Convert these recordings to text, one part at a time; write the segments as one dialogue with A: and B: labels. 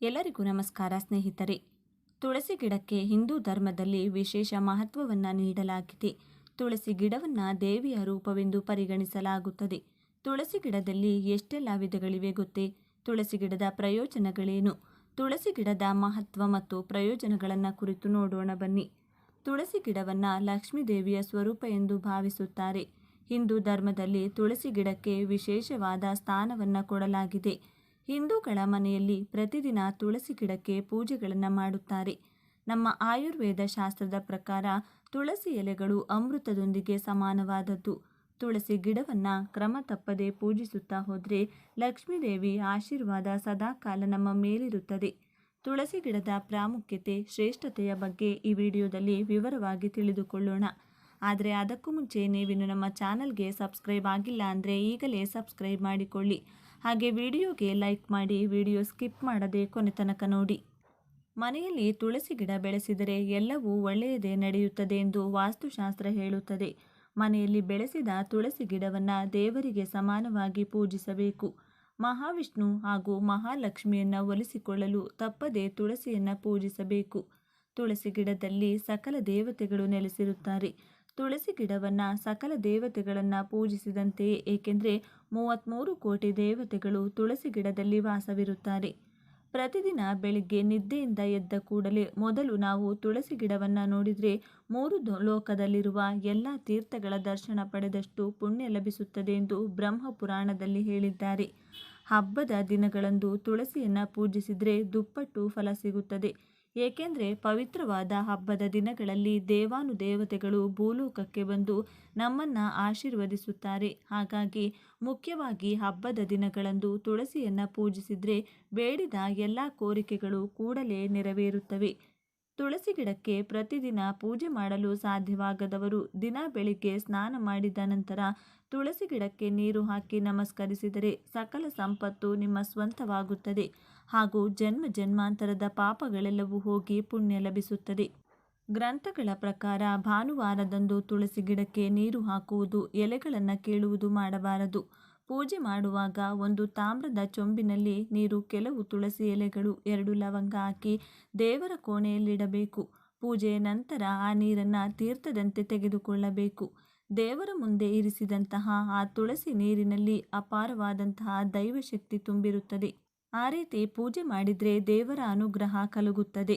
A: ಎಲ್ಲರಿಗೂ ನಮಸ್ಕಾರ ಸ್ನೇಹಿತರೆ. ತುಳಸಿ ಗಿಡಕ್ಕೆ ಹಿಂದೂ ಧರ್ಮದಲ್ಲಿ ವಿಶೇಷ ಮಹತ್ವವನ್ನು ನೀಡಲಾಗಿದೆ. ತುಳಸಿ ಗಿಡವನ್ನು ದೇವಿಯ ರೂಪವೆಂದು ಪರಿಗಣಿಸಲಾಗುತ್ತದೆ. ತುಳಸಿ ಗಿಡದಲ್ಲಿ ಎಷ್ಟೆಲ್ಲ ವಿಧಗಳಿವೆ ಗೊತ್ತೇ? ತುಳಸಿ ಗಿಡದ ಪ್ರಯೋಜನಗಳೇನು? ತುಳಸಿ ಗಿಡದ ಮಹತ್ವ ಮತ್ತು ಪ್ರಯೋಜನಗಳನ್ನು ಕುರಿತು ನೋಡೋಣ ಬನ್ನಿ. ತುಳಸಿ ಗಿಡವನ್ನು ಲಕ್ಷ್ಮೀ ದೇವಿಯ ಸ್ವರೂಪ ಎಂದು ಭಾವಿಸುತ್ತಾರೆ. ಹಿಂದೂ ಧರ್ಮದಲ್ಲಿ ತುಳಸಿ ಗಿಡಕ್ಕೆ ವಿಶೇಷವಾದ ಸ್ಥಾನವನ್ನು ಕೊಡಲಾಗಿದೆ. ಹಿಂದೂಗಳ ಮನೆಯಲ್ಲಿ ಪ್ರತಿದಿನ ತುಳಸಿ ಗಿಡಕ್ಕೆ ಪೂಜೆಗಳನ್ನು ಮಾಡುತ್ತಾರೆ. ನಮ್ಮ ಆಯುರ್ವೇದ ಶಾಸ್ತ್ರದ ಪ್ರಕಾರ ತುಳಸಿ ಎಲೆಗಳು ಅಮೃತದೊಂದಿಗೆ ಸಮಾನವಾದದ್ದು. ತುಳಸಿ ಗಿಡವನ್ನು ಕ್ರಮ ತಪ್ಪದೆ ಪೂಜಿಸುತ್ತಾ ಹೋದರೆ ಲಕ್ಷ್ಮೀದೇವಿ ಆಶೀರ್ವಾದ ಸದಾಕಾಲ ನಮ್ಮ ಮೇಲಿರುತ್ತದೆ. ತುಳಸಿ ಗಿಡದ ಪ್ರಾಮುಖ್ಯತೆ, ಶ್ರೇಷ್ಠತೆಯ ಬಗ್ಗೆ ಈ ವಿಡಿಯೋದಲ್ಲಿ ವಿವರವಾಗಿ ತಿಳಿದುಕೊಳ್ಳೋಣ. ಆದರೆ ಅದಕ್ಕೂ ಮುಂಚೆ ನೀವಿನ್ನು ನಮ್ಮ ಚಾನಲ್ಗೆ ಸಬ್ಸ್ಕ್ರೈಬ್ ಆಗಿಲ್ಲ ಅಂದರೆ ಈಗಲೇ ಸಬ್ಸ್ಕ್ರೈಬ್ ಮಾಡಿಕೊಳ್ಳಿ. ಹಾಗೆ ವಿಡಿಯೋಗೆ ಲೈಕ್ ಮಾಡಿ, ವಿಡಿಯೋ ಸ್ಕಿಪ್ ಮಾಡದೆ ಕೊನೆ ತನಕ ನೋಡಿ. ಮನೆಯಲ್ಲಿ ತುಳಸಿ ಗಿಡ ಬೆಳೆಸಿದರೆ ಎಲ್ಲವೂ ಒಳ್ಳೆಯದೇ ನಡೆಯುತ್ತದೆ ಎಂದು ವಾಸ್ತುಶಾಸ್ತ್ರ ಹೇಳುತ್ತದೆ. ಮನೆಯಲ್ಲಿ ಬೆಳೆಸಿದ ತುಳಸಿ ಗಿಡವನ್ನು ದೇವರಿಗೆ ಸಮಾನವಾಗಿ ಪೂಜಿಸಬೇಕು. ಮಹಾವಿಷ್ಣು ಹಾಗೂ ಮಹಾಲಕ್ಷ್ಮಿಯನ್ನು ಒಲಿಸಿಕೊಳ್ಳಲು ತಪ್ಪದೆ ತುಳಸಿಯನ್ನು ಪೂಜಿಸಬೇಕು. ತುಳಸಿ ಗಿಡದಲ್ಲಿ ಸಕಲ ದೇವತೆಗಳು ನೆಲೆಸಿರುತ್ತಾರೆ. ತುಳಸಿ ಗಿಡವನ್ನು ಸಕಲ ದೇವತೆಗಳನ್ನು ಪೂಜಿಸಿದಂತೆಯೇ, ಏಕೆಂದರೆ 33 ಕೋಟಿ ದೇವತೆಗಳು ತುಳಸಿ ಗಿಡದಲ್ಲಿ ವಾಸವಿರುತ್ತಾರೆ. ಪ್ರತಿದಿನ ಬೆಳಿಗ್ಗೆ ನಿದ್ದೆಯಿಂದ ಎದ್ದ ಕೂಡಲೇ ಮೊದಲು ನಾವು ತುಳಸಿ ಗಿಡವನ್ನು ನೋಡಿದರೆ 3 ಲೋಕದಲ್ಲಿರುವ ಎಲ್ಲ ತೀರ್ಥಗಳ ದರ್ಶನ ಪಡೆದಷ್ಟು ಪುಣ್ಯ ಲಭಿಸುತ್ತದೆ ಎಂದು ಬ್ರಹ್ಮ ಪುರಾಣದಲ್ಲಿ ಹೇಳಿದ್ದಾರೆ. ಹಬ್ಬದ ದಿನಗಳಂದು ತುಳಸಿಯನ್ನು ಪೂಜಿಸಿದರೆ ದುಪ್ಪಟ್ಟು ಫಲ ಸಿಗುತ್ತದೆ. ಏಕೆಂದರೆ ಪವಿತ್ರವಾದ ಹಬ್ಬದ ದಿನಗಳಲ್ಲಿ ದೇವಾನುದೇವತೆಗಳು ಭೂಲೋಕಕ್ಕೆ ಬಂದು ನಮ್ಮನ್ನು ಆಶೀರ್ವದಿಸುತ್ತಾರೆ. ಹಾಗಾಗಿ ಮುಖ್ಯವಾಗಿ ಹಬ್ಬದ ದಿನಗಳಂದು ತುಳಸಿಯನ್ನು ಪೂಜಿಸಿದರೆ ಬೇಡಿದ ಎಲ್ಲ ಕೋರಿಕೆಗಳು ಕೂಡಲೇ ನೆರವೇರುತ್ತವೆ. ತುಳಸಿ ಗಿಡಕ್ಕೆ ಪ್ರತಿದಿನ ಪೂಜೆ ಮಾಡಲು ಸಾಧ್ಯವಾಗದವರು ದಿನ ಬೆಳಿಗ್ಗೆ ಸ್ನಾನ ಮಾಡಿದ ನಂತರ ತುಳಸಿ ಗಿಡಕ್ಕೆ ನೀರು ಹಾಕಿ ನಮಸ್ಕರಿಸಿದರೆ ಸಕಲ ಸಂಪತ್ತು ನಿಮ್ಮ ಸ್ವಂತವಾಗುತ್ತದೆ ಹಾಗೂ ಜನ್ಮ ಜನ್ಮಾಂತರದ ಪಾಪಗಳೆಲ್ಲವೂ ಹೋಗಿ ಪುಣ್ಯ ಲಭಿಸುತ್ತದೆ. ಗ್ರಂಥಗಳ ಪ್ರಕಾರ ಭಾನುವಾರದಂದು ತುಳಸಿ ಗಿಡಕ್ಕೆ ನೀರು ಹಾಕುವುದು, ಎಲೆಗಳನ್ನು ಕೀಳುವುದು ಮಾಡಬಾರದು. ಪೂಜೆ ಮಾಡುವಾಗ ಒಂದು ತಾಮ್ರದ ಚೊಂಬಿನಲ್ಲಿ ನೀರು, ಕೆಲವು ತುಳಸಿ ಎಲೆಗಳು, 2 ಲವಂಗ ಹಾಕಿ ದೇವರ ಕೋಣೆಯಲ್ಲಿಡಬೇಕು. ಪೂಜೆಯ ನಂತರ ಆ ನೀರನ್ನು ತೀರ್ಥದಂತೆ ತೆಗೆದುಕೊಳ್ಳಬೇಕು. ದೇವರ ಮುಂದೆ ಇರಿಸಿದಂತಹ ಆ ತುಳಸಿ ನೀರಿನಲ್ಲಿ ಅಪಾರವಾದಂತಹ ದೈವಶಕ್ತಿ ತುಂಬಿರುತ್ತದೆ. ಆ ರೀತಿ ಪೂಜೆ ಮಾಡಿದರೆ ದೇವರ ಅನುಗ್ರಹ ಕಲಗುತ್ತದೆ.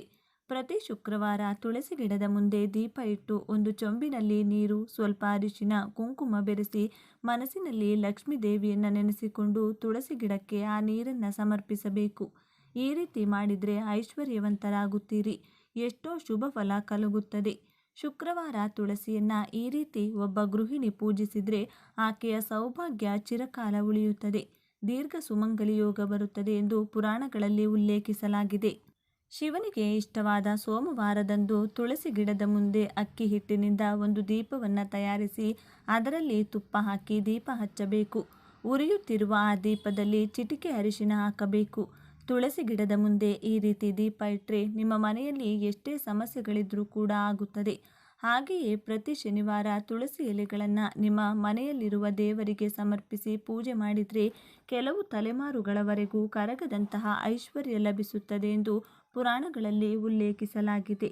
A: ಪ್ರತಿ ಶುಕ್ರವಾರ ತುಳಸಿ ಗಿಡದ ಮುಂದೆ ದೀಪ ಇಟ್ಟು ಒಂದು ಚೊಂಬಿನಲ್ಲಿ ನೀರು, ಸ್ವಲ್ಪ ಅರಿಶಿನ, ಕುಂಕುಮ ಬೆರೆಸಿ ಮನಸ್ಸಿನಲ್ಲಿ ಲಕ್ಷ್ಮೀ ದೇವಿಯನ್ನು ನೆನೆಸಿಕೊಂಡು ತುಳಸಿ ಗಿಡಕ್ಕೆ ಆ ನೀರನ್ನು ಸಮರ್ಪಿಸಬೇಕು. ಈ ರೀತಿ ಮಾಡಿದರೆ ಐಶ್ವರ್ಯವಂತರಾಗುತ್ತೀರಿ. ಎಷ್ಟೋ ಶುಭ ಫಲ ಕಲಗುತ್ತದೆ. ಶುಕ್ರವಾರ ತುಳಸಿಯನ್ನು ಈ ರೀತಿ ಒಬ್ಬ ಗೃಹಿಣಿ ಪೂಜಿಸಿದರೆ ಆಕೆಯ ಸೌಭಾಗ್ಯ ಚಿರಕಾಲ ಉಳಿಯುತ್ತದೆ, ದೀರ್ಘ ಸುಮಂಗಲಿ ಯೋಗ ಬರುತ್ತದೆ ಎಂದು ಪುರಾಣಗಳಲ್ಲಿ ಉಲ್ಲೇಖಿಸಲಾಗಿದೆ. ಶಿವನಿಗೆ ಇಷ್ಟವಾದ ಸೋಮವಾರದಂದು ತುಳಸಿ ಗಿಡದ ಮುಂದೆ ಅಕ್ಕಿ ಹಿಟ್ಟಿನಿಂದ ಒಂದು ದೀಪವನ್ನು ತಯಾರಿಸಿ ಅದರಲ್ಲಿ ತುಪ್ಪ ಹಾಕಿ ದೀಪ ಹಚ್ಚಬೇಕು. ಉರಿಯುತ್ತಿರುವ ಆ ದೀಪದಲ್ಲಿ ಚಿಟಿಕೆ ಅರಿಶಿನ ಹಾಕಬೇಕು. ತುಳಸಿ ಗಿಡದ ಮುಂದೆ ಈ ರೀತಿ ದೀಪ ಇಟ್ಟರೆ ನಿಮ್ಮ ಮನೆಯಲ್ಲಿ ಎಷ್ಟೇ ಸಮಸ್ಯೆಗಳಿದ್ರೂ ಕೂಡ ಆಗುತ್ತದೆ. ಹಾಗೆಯೇ ಪ್ರತಿ ಶನಿವಾರ ತುಳಸಿ ಎಲೆಗಳನ್ನು ನಿಮ್ಮ ಮನೆಯಲ್ಲಿರುವ ದೇವರಿಗೆ ಸಮರ್ಪಿಸಿ ಪೂಜೆ ಮಾಡಿದರೆ ಕೆಲವು ತಲೆಮಾರುಗಳವರೆಗೂ ಕರಗದಂತಹ ಐಶ್ವರ್ಯ ಲಭಿಸುತ್ತದೆ ಎಂದು ಪುರಾಣಗಳಲ್ಲಿ ಉಲ್ಲೇಖಿಸಲಾಗಿದೆ.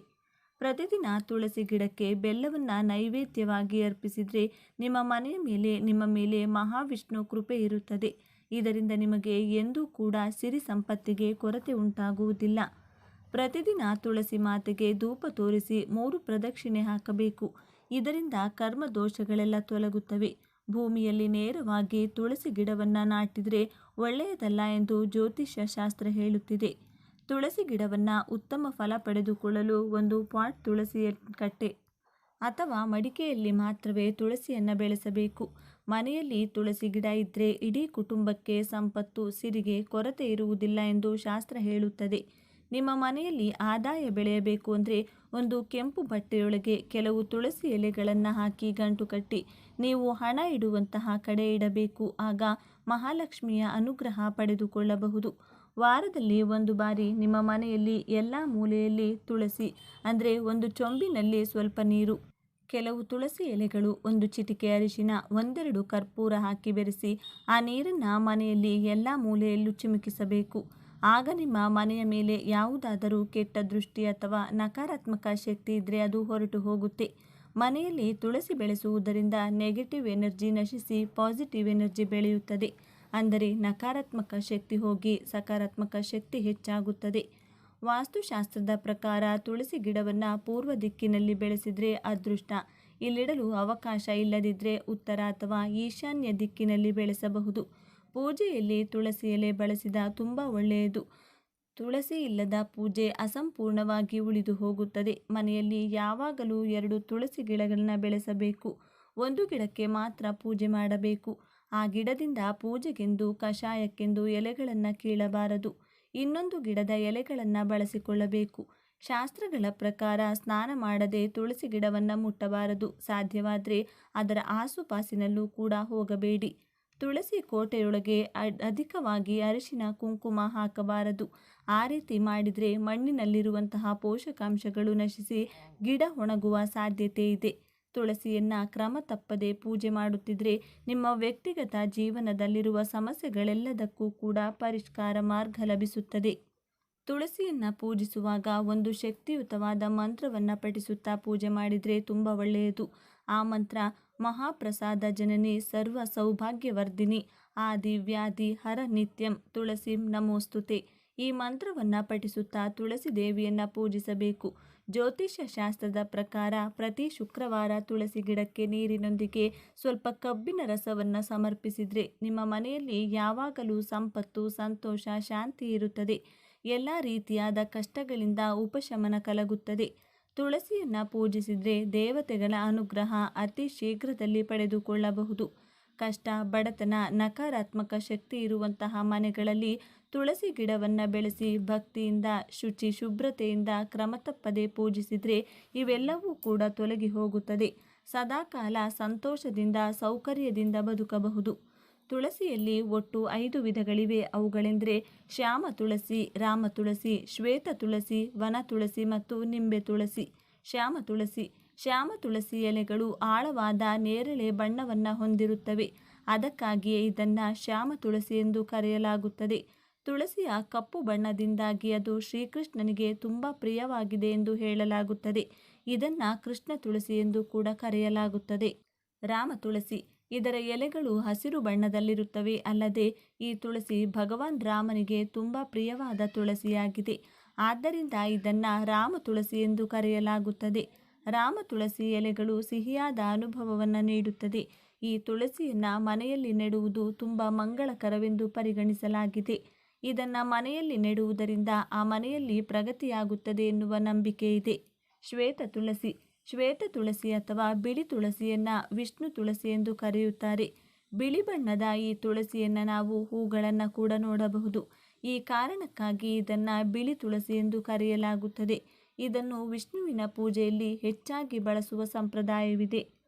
A: ಪ್ರತಿದಿನ ತುಳಸಿ ಗಿಡಕ್ಕೆ ಬೆಲ್ಲವನ್ನು ನೈವೇದ್ಯವಾಗಿ ಅರ್ಪಿಸಿದರೆ ನಿಮ್ಮ ಮೇಲೆ ಮಹಾವಿಷ್ಣು ಕೃಪೆ ಇರುತ್ತದೆ. ಇದರಿಂದ ನಿಮಗೆ ಎಂದೂ ಕೂಡ ಸಿರಿ ಸಂಪತ್ತಿಗೆ ಕೊರತೆ ಉಂಟಾಗುವುದಿಲ್ಲ. ಪ್ರತಿದಿನ ತುಳಸಿ ಮಾತೆಗೆ ಧೂಪ ತೋರಿಸಿ 3 ಪ್ರದಕ್ಷಿಣೆ ಹಾಕಬೇಕು. ಇದರಿಂದ ಕರ್ಮ ದೋಷಗಳೆಲ್ಲ ತೊಲಗುತ್ತವೆ. ಭೂಮಿಯಲ್ಲಿ ನೇರವಾಗಿ ತುಳಸಿ ಗಿಡವನ್ನು ನಾಟಿದರೆ ಒಳ್ಳೆಯದಲ್ಲ ಎಂದು ಜ್ಯೋತಿಷ್ಯ ಶಾಸ್ತ್ರ ಹೇಳುತ್ತಿದೆ. ತುಳಸಿ ಗಿಡವನ್ನು ಉತ್ತಮ ಫಲ ಪಡೆದುಕೊಳ್ಳಲು ಒಂದು ಪಾಟ್ ತುಳಸಿ ಕಟ್ಟೆ ಅಥವಾ ಮಡಿಕೆಯಲ್ಲಿ ಮಾತ್ರವೇ ತುಳಸಿಯನ್ನು ಬೆಳೆಸಬೇಕು. ಮನೆಯಲ್ಲಿ ತುಳಸಿ ಗಿಡ ಇದ್ದರೆ ಇಡೀ ಕುಟುಂಬಕ್ಕೆ ಸಂಪತ್ತು, ಸಿರಿಗೆ ಕೊರತೆ ಇರುವುದಿಲ್ಲ ಎಂದು ಶಾಸ್ತ್ರ ಹೇಳುತ್ತದೆ. ನಿಮ್ಮ ಮನೆಯಲ್ಲಿ ಆದಾಯ ಬೆಳೆಯಬೇಕು ಅಂದರೆ ಒಂದು ಕೆಂಪು ಬಟ್ಟೆಯೊಳಗೆ ಕೆಲವು ತುಳಸಿ ಎಲೆಗಳನ್ನು ಹಾಕಿ ಗಂಟು ಕಟ್ಟಿ ನೀವು ಹಣ ಇಡುವಂತಹ ಕಡೆ ಇಡಬೇಕು. ಆಗ ಮಹಾಲಕ್ಷ್ಮಿಯ ಅನುಗ್ರಹ ಪಡೆದುಕೊಳ್ಳಬಹುದು. ವಾರದಲ್ಲಿ ಒಂದು ಬಾರಿ ನಿಮ್ಮ ಮನೆಯಲ್ಲಿ ಎಲ್ಲ ಮೂಲೆಯಲ್ಲಿ ತುಳಸಿ ಅಂದರೆ ಒಂದು ಚೊಂಬಿನಲ್ಲಿ ಸ್ವಲ್ಪ ನೀರು, ಕೆಲವು ತುಳಸಿ ಎಲೆಗಳು, ಒಂದು ಚಿಟಿಕೆ ಅರಿಶಿನ, 1-2 ಕರ್ಪೂರ ಹಾಕಿ ಬೆರೆಸಿ ಆ ನೀರನ್ನು ಮನೆಯಲ್ಲಿ ಎಲ್ಲ ಮೂಲೆಯಲ್ಲೂ ಚಿಮುಕಿಸಬೇಕು. ಆಗ ನಿಮ್ಮ ಮನೆಯ ಮೇಲೆ ಯಾವುದಾದರೂ ಕೆಟ್ಟ ದೃಷ್ಟಿ ಅಥವಾ ನಕಾರಾತ್ಮಕ ಶಕ್ತಿ ಇದ್ದರೆ ಅದು ಹೊರಟು ಹೋಗುತ್ತೆ. ಮನೆಯಲ್ಲಿ ತುಳಸಿ ಬೆಳೆಸುವುದರಿಂದ ನೆಗೆಟಿವ್ ಎನರ್ಜಿ ನಶಿಸಿ ಪಾಸಿಟಿವ್ ಎನರ್ಜಿ ಬೆಳೆಯುತ್ತದೆ. ಅಂದರೆ ನಕಾರಾತ್ಮಕ ಶಕ್ತಿ ಹೋಗಿ ಸಕಾರಾತ್ಮಕ ಶಕ್ತಿ ಹೆಚ್ಚಾಗುತ್ತದೆ. ವಾಸ್ತುಶಾಸ್ತ್ರದ ಪ್ರಕಾರ ತುಳಸಿ ಗಿಡವನ್ನು ಪೂರ್ವ ದಿಕ್ಕಿನಲ್ಲಿ ಬೆಳೆಸಿದರೆ ಅದೃಷ್ಟ. ಇಲ್ಲಿಡಲು ಅವಕಾಶ ಇಲ್ಲದಿದ್ದರೆ ಉತ್ತರ ಅಥವಾ ಈಶಾನ್ಯ ದಿಕ್ಕಿನಲ್ಲಿ ಬೆಳೆಸಬಹುದು. ಪೂಜೆಯಲ್ಲಿ ತುಳಸಿ ಎಲೆ ಬಳಸಿದ ತುಂಬ ಒಳ್ಳೆಯದು. ತುಳಸಿ ಇಲ್ಲದ ಪೂಜೆ ಅಸಂಪೂರ್ಣವಾಗಿ ಉಳಿದು ಹೋಗುತ್ತದೆ. ಮನೆಯಲ್ಲಿ ಯಾವಾಗಲೂ 2 ತುಳಸಿ ಗಿಡಗಳನ್ನು ಬೆಳೆಸಬೇಕು. ಒಂದು ಗಿಡಕ್ಕೆ ಮಾತ್ರ ಪೂಜೆ ಮಾಡಬೇಕು. ಆ ಗಿಡದಿಂದ ಪೂಜೆಗೆಂದು ಕಷಾಯಕ್ಕೆಂದು ಎಲೆಗಳನ್ನು ಕೀಳಬಾರದು. ಇನ್ನೊಂದು ಗಿಡದ ಎಲೆಗಳನ್ನು ಬಳಸಿಕೊಳ್ಳಬೇಕು. ಶಾಸ್ತ್ರಗಳ ಪ್ರಕಾರ ಸ್ನಾನ ಮಾಡದೆ ತುಳಸಿ ಗಿಡವನ್ನು ಮುಟ್ಟಬಾರದು. ಸಾಧ್ಯವಾದರೆ ಅದರ ಆಸುಪಾಸಿನಲ್ಲೂ ಕೂಡ ಹೋಗಬೇಡಿ. ತುಳಸಿ ಕೋಟೆಯೊಳಗೆ ಅಧಿಕವಾಗಿ ಅರಿಶಿನ ಕುಂಕುಮ ಹಾಕಬಾರದು. ಆ ರೀತಿ ಮಾಡಿದರೆ ಮಣ್ಣಿನಲ್ಲಿರುವಂತಹ ಪೋಷಕಾಂಶಗಳು ನಶಿಸಿ ಗಿಡ ಒಣಗುವ ಸಾಧ್ಯತೆ ಇದೆ. ತುಳಸಿಯನ್ನು ಕ್ರಮ ತಪ್ಪದೆ ಪೂಜೆ ಮಾಡುತ್ತಿದ್ದರೆ ನಿಮ್ಮ ವ್ಯಕ್ತಿಗತ ಜೀವನದಲ್ಲಿರುವ ಸಮಸ್ಯೆಗಳೆಲ್ಲದಕ್ಕೂ ಕೂಡ ಪರಿಷ್ಕಾರ ಮಾರ್ಗ ಲಭಿಸುತ್ತದೆ. ತುಳಸಿಯನ್ನು ಪೂಜಿಸುವಾಗ ಒಂದು ಶಕ್ತಿಯುತವಾದ ಮಂತ್ರವನ್ನು ಪಠಿಸುತ್ತಾ ಪೂಜೆ ಮಾಡಿದರೆ ತುಂಬ ಒಳ್ಳೆಯದು. ಆ ಮಂತ್ರ ಮಹಾಪ್ರಸಾದ ಜನನಿ ಸರ್ವ ಸೌಭಾಗ್ಯವರ್ಧಿನಿ ಆದಿ ವ್ಯಾಧಿ ಹರ ನಿತ್ಯಂ ತುಳಸಿಂ ನಮೋಸ್ತುತೆ. ಈ ಮಂತ್ರವನ್ನು ಪಠಿಸುತ್ತಾ ತುಳಸಿ ದೇವಿಯನ್ನು ಪೂಜಿಸಬೇಕು. ಜ್ಯೋತಿಷ್ಯ ಶಾಸ್ತ್ರದ ಪ್ರಕಾರ ಪ್ರತಿ ಶುಕ್ರವಾರ ತುಳಸಿ ಗಿಡಕ್ಕೆ ನೀರಿನೊಂದಿಗೆ ಸ್ವಲ್ಪ ಕಬ್ಬಿನ ರಸವನ್ನು ಸಮರ್ಪಿಸಿದರೆ ನಿಮ್ಮ ಮನೆಯಲ್ಲಿ ಯಾವಾಗಲೂ ಸಂಪತ್ತು, ಸಂತೋಷ, ಶಾಂತಿ ಇರುತ್ತದೆ. ಎಲ್ಲ ರೀತಿಯಾದ ಕಷ್ಟಗಳಿಂದ ಉಪಶಮನ ಕಲಗುತ್ತದೆ. ತುಳಸಿಯನ್ನು ಪೂಜಿಸಿದರೆ ದೇವತೆಗಳ ಅನುಗ್ರಹ ಅತಿ ಶೀಘ್ರದಲ್ಲಿ ಪಡೆದುಕೊಳ್ಳಬಹುದು. ಕಷ್ಟ, ಬಡತನ, ನಕಾರಾತ್ಮಕ ಶಕ್ತಿ ಇರುವಂತಹ ಮನೆಗಳಲ್ಲಿ ತುಳಸಿ ಗಿಡವನ್ನು ಬೆಳೆಸಿ ಭಕ್ತಿಯಿಂದ, ಶುಚಿ ಶುಭ್ರತೆಯಿಂದ ಕ್ರಮ ತಪ್ಪದೆ ಪೂಜಿಸಿದರೆ ಇವೆಲ್ಲವೂ ಕೂಡ ತೊಲಗಿ ಹೋಗುತ್ತದೆ. ಸದಾಕಾಲ ಸಂತೋಷದಿಂದ, ಸೌಕರ್ಯದಿಂದ ಬದುಕಬಹುದು. ತುಳಸಿಯಲ್ಲಿ ಒಟ್ಟು 5 ವಿಧಗಳಿವೆ. ಅವುಗಳೆಂದರೆ ಶ್ಯಾಮ ತುಳಸಿ, ರಾಮ ತುಳಸಿ, ಶ್ವೇತ ತುಳಸಿ, ವನ ತುಳಸಿ ಮತ್ತು ನಿಂಬೆ ತುಳಸಿ. ಶ್ಯಾಮ ತುಳಸಿ ಎಲೆಗಳು ಆಳವಾದ ನೇರಳೆ ಬಣ್ಣವನ್ನು ಹೊಂದಿರುತ್ತವೆ. ಅದಕ್ಕಾಗಿಯೇ ಇದನ್ನು ಶ್ಯಾಮ ತುಳಸಿ ಎಂದು ಕರೆಯಲಾಗುತ್ತದೆ. ತುಳಸಿಯ ಕಪ್ಪು ಬಣ್ಣದಿಂದಾಗಿ ಅದು ಶ್ರೀಕೃಷ್ಣನಿಗೆ ತುಂಬ ಪ್ರಿಯವಾಗಿದೆ ಎಂದು ಹೇಳಲಾಗುತ್ತದೆ. ಇದನ್ನು ಕೃಷ್ಣ ತುಳಸಿ ಎಂದು ಕೂಡ ಕರೆಯಲಾಗುತ್ತದೆ. ರಾಮ ತುಳಸಿ, ಇದರ ಎಲೆಗಳು ಹಸಿರು ಬಣ್ಣದಲ್ಲಿರುತ್ತವೆ. ಅಲ್ಲದೆ ಈ ತುಳಸಿ ಭಗವಾನ್ ರಾಮನಿಗೆ ತುಂಬ ಪ್ರಿಯವಾದ ತುಳಸಿಯಾಗಿದೆ. ಆದ್ದರಿಂದ ಇದನ್ನು ರಾಮ ತುಳಸಿ ಎಂದು ಕರೆಯಲಾಗುತ್ತದೆ. ರಾಮ ತುಳಸಿ ಎಲೆಗಳು ಸಿಹಿಯಾದ ಅನುಭವವನ್ನು ನೀಡುತ್ತದೆ. ಈ ತುಳಸಿಯನ್ನು ಮನೆಯಲ್ಲಿ ನೆಡುವುದು ತುಂಬ ಮಂಗಳಕರವೆಂದು ಪರಿಗಣಿಸಲಾಗಿದೆ. ಇದನ್ನು ಮನೆಯಲ್ಲಿ ನೆಡುವುದರಿಂದ ಆ ಮನೆಯಲ್ಲಿ ಪ್ರಗತಿಯಾಗುತ್ತದೆ ಎನ್ನುವ ನಂಬಿಕೆ ಇದೆ. ಶ್ವೇತ ತುಳಸಿ ಅಥವಾ ಬಿಳಿ ತುಳಸಿಯನ್ನು ವಿಷ್ಣು ತುಳಸಿ ಎಂದು ಕರೆಯುತ್ತಾರೆ. ಬಿಳಿ ಬಣ್ಣದ ಈ ತುಳಸಿಯನ್ನು ನಾವು ಹೂಗಳನ್ನು ಕೂಡ ನೋಡಬಹುದು. ಈ ಕಾರಣಕ್ಕಾಗಿ ಇದನ್ನು ಬಿಳಿ ತುಳಸಿ ಎಂದು ಕರೆಯಲಾಗುತ್ತದೆ. ಇದನ್ನು ವಿಷ್ಣುವಿನ ಪೂಜೆಯಲ್ಲಿ ಹೆಚ್ಚಾಗಿ ಬಳಸುವ ಸಂಪ್ರದಾಯವಿದೆ.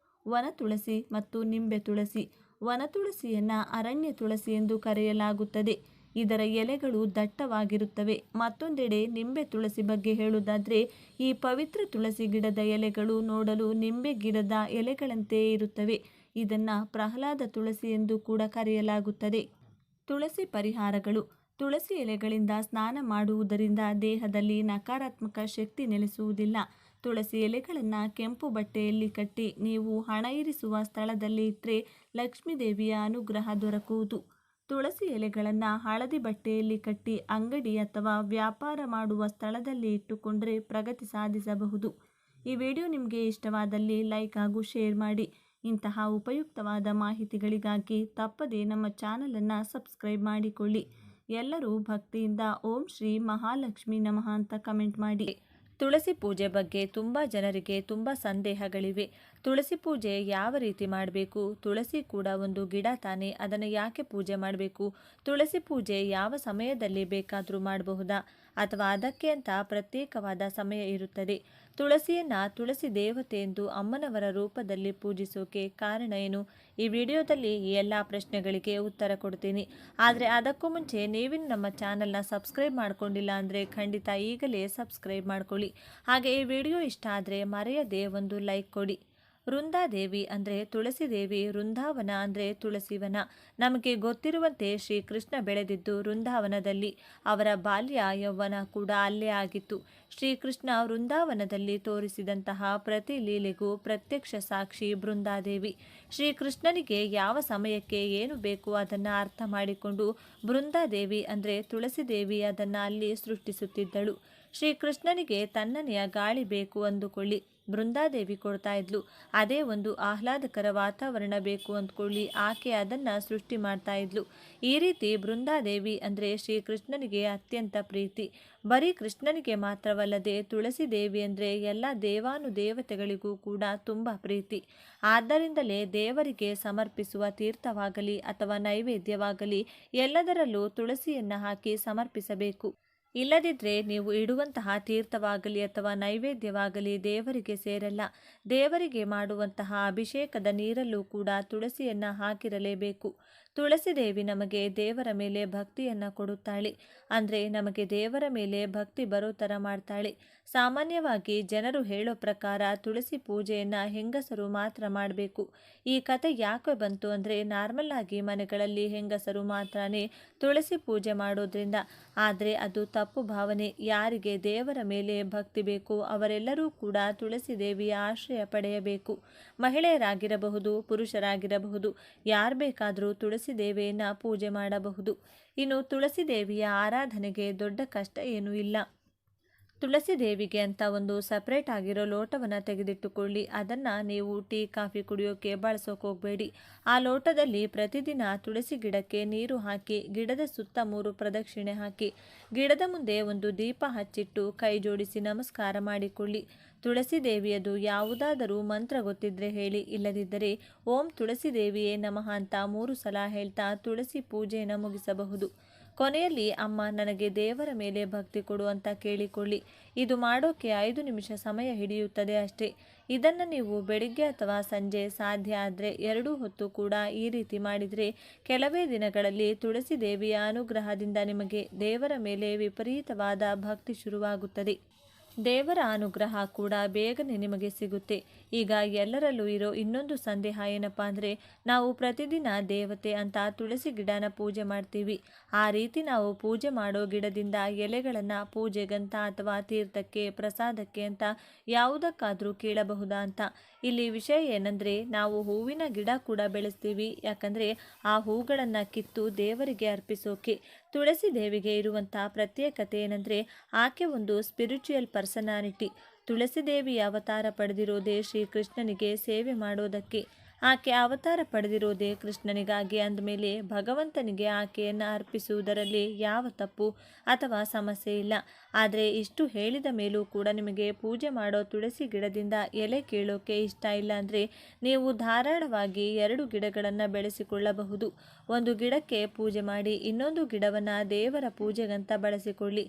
A: ವನ ತುಳಸಿ ಮತ್ತು ನಿಂಬೆ ತುಳಸಿ. ವನ ತುಳಸಿಯನ್ನು ಅರಣ್ಯ ತುಳಸಿ ಎಂದು ಕರೆಯಲಾಗುತ್ತದೆ. ಇದರ ಎಲೆಗಳು ದಟ್ಟವಾಗಿರುತ್ತವೆ. ಮತ್ತೊಂದೆಡೆ ನಿಂಬೆ ತುಳಸಿ ಬಗ್ಗೆ ಹೇಳುವುದಾದರೆ ಈ ಪವಿತ್ರ ತುಳಸಿ ಗಿಡದ ಎಲೆಗಳು ನೋಡಲು ನಿಂಬೆ ಗಿಡದ ಎಲೆಗಳಂತೆಯೇ ಇರುತ್ತವೆ. ಇದನ್ನು ಪ್ರಹ್ಲಾದ ತುಳಸಿ ಎಂದು ಕೂಡ ಕರೆಯಲಾಗುತ್ತದೆ. ತುಳಸಿ ಪರಿಹಾರಗಳು. ತುಳಸಿ ಎಲೆಗಳಿಂದ ಸ್ನಾನ ಮಾಡುವುದರಿಂದ ದೇಹದಲ್ಲಿ ನಕಾರಾತ್ಮಕ ಶಕ್ತಿ ನೆಲೆಸುವುದಿಲ್ಲ. ತುಳಸಿ ಎಲೆಗಳನ್ನು ಕೆಂಪು ಬಟ್ಟೆಯಲ್ಲಿ ಕಟ್ಟಿ ನೀವು ಹಣ ಇರಿಸುವ ಸ್ಥಳದಲ್ಲಿ ಇಟ್ಟರೆ ಲಕ್ಷ್ಮೀದೇವಿಯ ಅನುಗ್ರಹ ದೊರಕುವುದು. ತುಳಸಿ ಎಲೆಗಳನ್ನು ಹಳದಿ ಬಟ್ಟೆಯಲ್ಲಿ ಕಟ್ಟಿ ಅಂಗಡಿ ಅಥವಾ ವ್ಯಾಪಾರ ಮಾಡುವ ಸ್ಥಳದಲ್ಲಿ ಇಟ್ಟುಕೊಂಡರೆ ಪ್ರಗತಿ ಸಾಧಿಸಬಹುದು. ಈ ವಿಡಿಯೋ ನಿಮಗೆ ಇಷ್ಟವಾದಲ್ಲಿ ಲೈಕ್ ಹಾಗೂ ಶೇರ್ ಮಾಡಿ. ಇಂತಹ ಉಪಯುಕ್ತವಾದ ಮಾಹಿತಿಗಳಿಗಾಗಿ ತಪ್ಪದೇ ನಮ್ಮ ಚಾನಲನ್ನು ಸಬ್ಸ್ಕ್ರೈಬ್ ಮಾಡಿಕೊಳ್ಳಿ. ಎಲ್ಲರೂ ಭಕ್ತಿಯಿಂದ ಓಂ ಶ್ರೀ ಮಹಾಲಕ್ಷ್ಮಿ ನಮಃ ಅಂತ ಕಮೆಂಟ್ ಮಾಡಿ. ತುಳಸಿ ಪೂಜೆ ಬಗ್ಗೆ ತುಂಬ ಜನರಿಗೆ ತುಂಬ ಸಂದೇಹಗಳಿವೆ. ತುಳಸಿ ಪೂಜೆ ಯಾವ ರೀತಿ ಮಾಡಬೇಕು? ತುಳಸಿ ಕೂಡ ಒಂದು ಗಿಡ ತಾನೇ, ಅದನ್ನು ಯಾಕೆ ಪೂಜೆ ಮಾಡಬೇಕು? ತುಳಸಿ ಪೂಜೆ ಯಾವ ಸಮಯದಲ್ಲಿ ಬೇಕಾದರೂ ಮಾಡಬಹುದಾ ಅಥವಾ ಅದಕ್ಕೆ ಅಂತ ಪ್ರತ್ಯೇಕವಾದ ಸಮಯ ಇರುತ್ತದೆ? ತುಳಸಿಯನ್ನು ತುಳಸಿ ದೇವತೆ ಎಂದು ಅಮ್ಮನವರ ರೂಪದಲ್ಲಿ ಪೂಜಿಸೋಕೆ ಕಾರಣ ಏನು? ಈ ವಿಡಿಯೋದಲ್ಲಿ ಈ ಎಲ್ಲ ಪ್ರಶ್ನೆಗಳಿಗೆ ಉತ್ತರ ಕೊಡ್ತೀನಿ. ಆದರೆ ಅದಕ್ಕೂ ಮುಂಚೆ ನೀವಿನ್ನು ನಮ್ಮ ಚಾನಲ್ನ ಸಬ್ಸ್ಕ್ರೈಬ್ ಮಾಡ್ಕೊಂಡಿಲ್ಲ ಅಂದರೆ ಖಂಡಿತ ಈಗಲೇ ಸಬ್ಸ್ಕ್ರೈಬ್ ಮಾಡ್ಕೊಳ್ಳಿ. ಹಾಗೆ ಈ ವಿಡಿಯೋ ಇಷ್ಟ ಆದರೆ ಮರೆಯದೆ ಒಂದು ಲೈಕ್ ಕೊಡಿ. ವೃಂದಾದೇವಿ ಅಂದರೆ ತುಳಸಿ ದೇವಿ, ವೃಂದಾವನ ಅಂದರೆ ತುಳಸಿವನ. ನಮಗೆ ಗೊತ್ತಿರುವಂತೆ ಶ್ರೀಕೃಷ್ಣ ಬೆಳೆದಿದ್ದು ವೃಂದಾವನದಲ್ಲಿ. ಅವರ ಬಾಲ್ಯ ಯೌವನ ಕೂಡ ಅಲ್ಲೇ ಆಗಿತ್ತು. ಶ್ರೀಕೃಷ್ಣ ವೃಂದಾವನದಲ್ಲಿ ತೋರಿಸಿದಂತಹ ಪ್ರತಿ ಲೀಲೆಗೂ ಪ್ರತ್ಯಕ್ಷ ಸಾಕ್ಷಿ ಬೃಂದಾದೇವಿ. ಶ್ರೀಕೃಷ್ಣನಿಗೆ ಯಾವ ಸಮಯಕ್ಕೆ ಏನು ಬೇಕು ಅದನ್ನು ಅರ್ಥ ಮಾಡಿಕೊಂಡು ಬೃಂದಾದೇವಿ ಅಂದರೆ ತುಳಸಿ ದೇವಿ ಅದನ್ನು ಅಲ್ಲಿ ಸೃಷ್ಟಿಸುತ್ತಿದ್ದಳು. ಶ್ರೀಕೃಷ್ಣನಿಗೆ ತಣ್ಣನೆಯ ಗಾಳಿ ಬೇಕು ಅಂದುಕೊಳ್ಳಿ, ಬೃಂದಾದೇವಿ ಕೊಡ್ತಾ ಇದ್ಲು. ಅದೇ ಒಂದು ಆಹ್ಲಾದಕರ ವಾತಾವರಣ ಬೇಕು ಅಂದ್ಕೊಳ್ಳಿ, ಆಕೆ ಅದನ್ನು ಸೃಷ್ಟಿ ಮಾಡ್ತಾ ಇದ್ಲು. ಈ ರೀತಿ ಬೃಂದಾದೇವಿ ಅಂದರೆ ಶ್ರೀಕೃಷ್ಣನಿಗೆ ಅತ್ಯಂತ ಪ್ರೀತಿ. ಬರೀ ಕೃಷ್ಣನಿಗೆ ಮಾತ್ರವಲ್ಲದೆ ತುಳಸಿ ದೇವಿ ಅಂದರೆ ಎಲ್ಲ ದೇವಾನುದೇವತೆಗಳಿಗೂ ಕೂಡ ತುಂಬ ಪ್ರೀತಿ. ಆದ್ದರಿಂದಲೇ ದೇವರಿಗೆ ಸಮರ್ಪಿಸುವ ತೀರ್ಥವಾಗಲಿ ಅಥವಾ ನೈವೇದ್ಯವಾಗಲಿ ಎಲ್ಲದರಲ್ಲೂ ತುಳಸಿಯನ್ನು ಹಾಕಿ ಸಮರ್ಪಿಸಬೇಕು. ಇಲ್ಲದಿದ್ದರೆ ನೀವು ಇಡುವಂತಹ ತೀರ್ಥವಾಗಲಿ ಅಥವಾ ನೈವೇದ್ಯವಾಗಲಿ ದೇವರಿಗೆ ಸೇರಲ್ಲ. ದೇವರಿಗೆ ಮಾಡುವಂತಹ ಅಭಿಷೇಕದ ನೀರಲ್ಲೂ ಕೂಡ ತುಳಸಿಯನ್ನು ಹಾಕಿರಲೇಬೇಕು. ತುಳಸಿ ದೇವಿ ನಮಗೆ ದೇವರ ಮೇಲೆ ಭಕ್ತಿಯನ್ನು ಕೊಡುತ್ತಾಳೆ. ಅಂದರೆ ನಮಗೆ ದೇವರ ಮೇಲೆ ಭಕ್ತಿ ಬರೋ ಥರ ಮಾಡ್ತಾಳೆ. ಸಾಮಾನ್ಯವಾಗಿ ಜನರು ಹೇಳೋ ಪ್ರಕಾರ ತುಳಸಿ ಪೂಜೆಯನ್ನು ಹೆಂಗಸರು ಮಾತ್ರ ಮಾಡಬೇಕು. ಈ ಕತೆ ಯಾಕೆ ಬಂತು ಅಂದರೆ ನಾರ್ಮಲ್ ಆಗಿ ಮನೆಗಳಲ್ಲಿ ಹೆಂಗಸರು ಮಾತ್ರನೇ ತುಳಸಿ ಪೂಜೆ ಮಾಡೋದ್ರಿಂದ. ಆದರೆ ಅದು ತಪ್ಪು ಭಾವನೆ. ಯಾರಿಗೆ ದೇವರ ಮೇಲೆ ಭಕ್ತಿ ಬೇಕು ಅವರೆಲ್ಲರೂ ಕೂಡ ತುಳಸಿ ದೇವಿಯ ಆಶ್ರಯ ಪಡೆಯಬೇಕು. ಮಹಿಳೆಯರಾಗಿರಬಹುದು, ಪುರುಷರಾಗಿರಬಹುದು, ಯಾರು ಬೇಕಾದರೂ ತುಳಸಿ ದೇವಿಯನ್ನು ಪೂಜೆ ಮಾಡಬಹುದು. ಇನ್ನು ತುಳಸಿ ದೇವಿಯ ಆರಾಧನೆಗೆ ದೊಡ್ಡ ಕಷ್ಟ ಏನೂ ಇಲ್ಲ. ತುಳಸಿ ದೇವಿಗೆ ಅಂತ ಒಂದು ಸಪ್ರೇಟ್ ಆಗಿರೋ ಲೋಟವನ್ನು ತೆಗೆದಿಟ್ಟುಕೊಳ್ಳಿ. ಅದನ್ನು ನೀವು ಟೀ ಕಾಫಿ ಕುಡಿಯೋಕ್ಕೆ ಬಳಸೋಕೆ ಹೋಗಬೇಡಿ. ಆ ಲೋಟದಲ್ಲಿ ಪ್ರತಿದಿನ ತುಳಸಿ ಗಿಡಕ್ಕೆ ನೀರು ಹಾಕಿ ಗಿಡದ ಸುತ್ತ 3 ಪ್ರದಕ್ಷಿಣೆ ಹಾಕಿ ಗಿಡದ ಮುಂದೆ ಒಂದು ದೀಪ ಹಚ್ಚಿಟ್ಟು ಕೈ ಜೋಡಿಸಿ ನಮಸ್ಕಾರ ಮಾಡಿಕೊಳ್ಳಿ. ತುಳಸಿ ದೇವಿಯದು ಯಾವುದಾದರೂ ಮಂತ್ರ ಗೊತ್ತಿದ್ರೆ ಹೇಳಿ, ಇಲ್ಲದಿದ್ದರೆ ಓಂ ತುಳಸಿ ದೇವಿಯೇ ನಮಃ ಅಂತ 3 ಸಲ ಹೇಳ್ತಾ ತುಳಸಿ ಪೂಜೆಯನ್ನು ಮುಗಿಸಬಹುದು. ಕೊನೆಯಲ್ಲಿ ಅಮ್ಮ ನನಗೆ ದೇವರ ಮೇಲೆ ಭಕ್ತಿ ಕೊಡು ಅಂತ ಕೇಳಿಕೊಳ್ಳಿ. ಇದು ಮಾಡೋಕ್ಕೆ 5 ನಿಮಿಷ ಸಮಯ ಹಿಡಿಯುತ್ತದೆ ಅಷ್ಟೇ. ಇದನ್ನು ನೀವು ಬೆಳಿಗ್ಗೆ ಅಥವಾ ಸಂಜೆ ಸಾಧ್ಯ ಆದರೆ 2 ಹೊತ್ತು ಕೂಡ ಈ ರೀತಿ ಮಾಡಿದರೆ ಕೆಲವೇ ದಿನಗಳಲ್ಲಿ ತುಳಸಿ ದೇವಿಯ ಅನುಗ್ರಹದಿಂದ ನಿಮಗೆ ದೇವರ ಮೇಲೆ ವಿಪರೀತವಾದ ಭಕ್ತಿ ಶುರುವಾಗುತ್ತದೆ. ದೇವರ ಅನುಗ್ರಹ ಕೂಡ ಬೇಗನೆ ನಿಮಗೆ ಸಿಗುತ್ತೆ. ಈಗ ಎಲ್ಲರಲ್ಲೂ ಇರೋ ಇನ್ನೊಂದು ಸಂದೇಹ ಏನಪ್ಪ ಅಂದರೆ, ನಾವು ಪ್ರತಿದಿನ ದೇವತೆ ಅಂತ ತುಳಸಿ ಗಿಡನ ಪೂಜೆ ಮಾಡ್ತೀವಿ. ಆ ರೀತಿ ನಾವು ಪೂಜೆ ಮಾಡೋ ಗಿಡದಿಂದ ಎಲೆಗಳನ್ನು ಪೂಜೆಗಂತ ಅಥವಾ ತೀರ್ಥಕ್ಕೆ, ಪ್ರಸಾದಕ್ಕೆ ಅಂತ ಯಾವುದಕ್ಕಾದರೂ ಕೀಳಬಹುದಾ ಅಂತ. ಇಲ್ಲಿ ವಿಷಯ ಏನಂದರೆ, ನಾವು ಹೂವಿನ ಗಿಡ ಕೂಡ ಬೆಳೆಸ್ತೀವಿ. ಯಾಕಂದರೆ ಆ ಹೂಗಳನ್ನು ಕಿತ್ತು ದೇವರಿಗೆ ಅರ್ಪಿಸೋಕೆ. ತುಳಸಿ ದೇವಿಗೆ ಇರುವಂಥ ಪ್ರತ್ಯೇಕತೆ ಏನಂದರೆ, ಆಕೆ ಒಂದು ಸ್ಪಿರಿಚುವಲ್ ಪರ್ಸನಾಲಿಟಿ. ತುಳಸಿ ದೇವಿಯ ಅವತಾರ ಪಡೆದಿರೋದೇ ಶ್ರೀಕೃಷ್ಣನಿಗೆ ಸೇವೆ ಮಾಡೋದಕ್ಕೆ. ಆಕೆ ಅವತಾರ ಪಡೆದಿರೋದೇ ಕೃಷ್ಣನಿಗಾಗಿ ಅಂದಮೇಲೆ ಭಗವಂತನಿಗೆ ಆಕೆಯನ್ನು ಅರ್ಪಿಸುವುದರಲ್ಲಿ ಯಾವ ತಪ್ಪು ಅಥವಾ ಸಮಸ್ಯೆ ಇಲ್ಲ. ಆದರೆ ಇಷ್ಟು ಹೇಳಿದ ಮೇಲೂ ಕೂಡ ನಿಮಗೆ ಪೂಜೆ ಮಾಡೋ ತುಳಸಿ ಗಿಡದಿಂದ ಎಲೆ ಕೀಳೋಕೆ ಇಷ್ಟ ಇಲ್ಲ ಅಂದರೆ ನೀವು ಧಾರಾಳವಾಗಿ 2 ಗಿಡಗಳನ್ನು ಬೆಳೆಸಿಕೊಳ್ಳಬಹುದು. ಒಂದು ಗಿಡಕ್ಕೆ ಪೂಜೆ ಮಾಡಿ ಇನ್ನೊಂದು ಗಿಡವನ್ನು ದೇವರ ಪೂಜೆಗಂತ ಬಳಸಿಕೊಳ್ಳಿ.